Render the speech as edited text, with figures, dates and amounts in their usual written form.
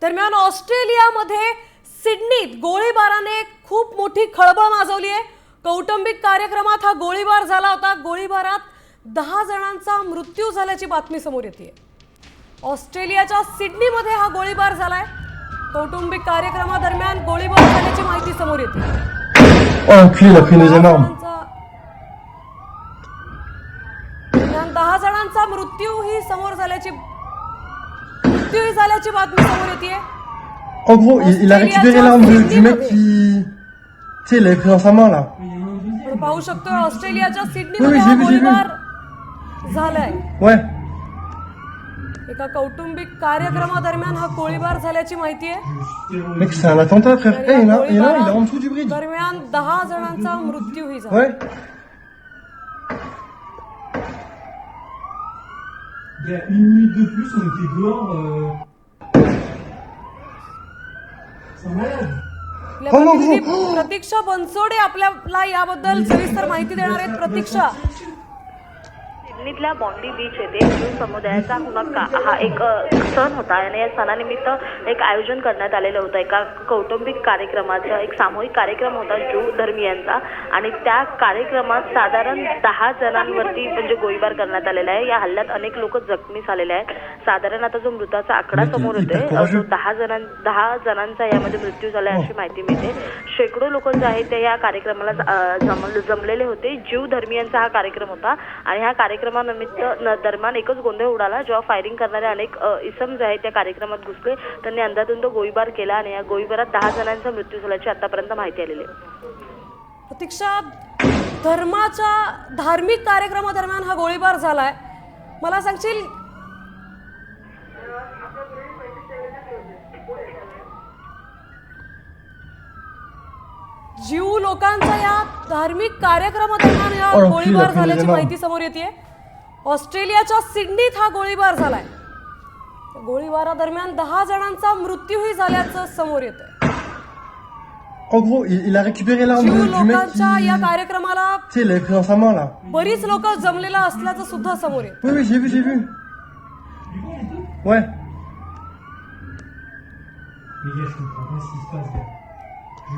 दरम्यान ऑस्ट्रेलियामध्ये सिडनीत गोळीबाराने खूप मोठी खळबळ माजवली आहे। कौटुंबिक कार्यक्रमात हा गोळीबार झाला होता। गोळीबारात 10 जणांचा मृत्यू झाल्याची बातमी समोर येते। ऑस्ट्रेलियाच्या सिडनीमध्ये हा गोळीबार झालाय। कौटुंबिक कार्यक्रमादरम्यान गोळीबार झाल्याची माहिती समोर येते। Il a pris des énormes. 10 जणांचा मृत्यूही झाल्याची बातमी समोर येते। En gros, il a récupéré l'arme du mec qui... Tu sais, il l'avait pris dans sa main, là. आपण पाहू शकतो ऑस्ट्रेलियाच्या सिडनीमध्ये हा गोळीबार झालाय। Ouais. एका कौटुंबिक कार्यक्रमादरम्यान हा गोळीबार झाल्याची माहिती आहे। Mec, c'est un attentat, frère. Eh, il est en dessous du bridge. दरम्यान 10 जणांचा मृत्यूही झाला। Ouais. Il y a une minute de plus, on était dehors. C'est malade. आपल्या प्रतिनिधी प्रतीक्षा बनसोडे आपल्याला याबद्दल सविस्तर माहिती देणार आहेत। प्रतीक्षा, सिडनीतल्या बॉन्डी बीच येथे ज्यू समुदायाचा हुनक्का हा एक सण होता आणि या सणानिमित्त एक आयोजन करण्यात आलेलं होतं। एका कौटुंबिक कार्यक्रमाचा एक सामूहिक कार्यक्रम होता ज्यू धर्मीयांचा आणि त्या कार्यक्रमात साधारण 10 जणांवरती म्हणजे गोळीबार करण्यात आलेला आहे। या हल्ल्यात अनेक लोक जखमी झालेले आहेत। साधारण आता जो मृताचा आकडा समोर येतोय तो 10 जणांचा यामध्ये मृत्यू झाला अशी माहिती मिळते। शेकडो लोक जे आहेत ते या कार्यक्रमाला जमलेले होते। ज्यू धर्मीयांचा हा कार्यक्रम होता आणि ह्या कार्यक्रमानिमित्त दरम्यान एकच गोंधळ उडाला जेव्हा फायरिंग करणारे अनेक इसम जे आहेत त्या कार्यक्रमात घुसले। त्यांनी अंधाधुंद गोळीबार केला आणि या गोळीबारात 10 जणांचा मृत्यू झाल्याची आतापर्यंत माहिती आलेली आहे। प्रतीक्षा, धार्मिक कार्यक्रमादरम्यान हा गोळीबार झालाय। मला सांगशील जीव लोकांचा या धार्मिक कार्यक्रमादरम्यान या गोळीबार झाल्याची माहिती समोर येते। ऑस्ट्रेलियाच्या सिडनीत हा गोळीबार झालाय। गोळीबारादरम्यान 10 जणांचा मृत्यूही झाल्याचं समोर येतंय। En gros, il a récupéré l'arme जीव du mec qui... लोकांच्या या कार्यक्रमाला Tu sais, il l'avait pris dans sa main, là. बरीच लोक जमलेला असल्याचं सुद्धा समोर येतं। Oui, j'ai vu. Ouais. Les gars, je comprends pas ce qui se passe, gars.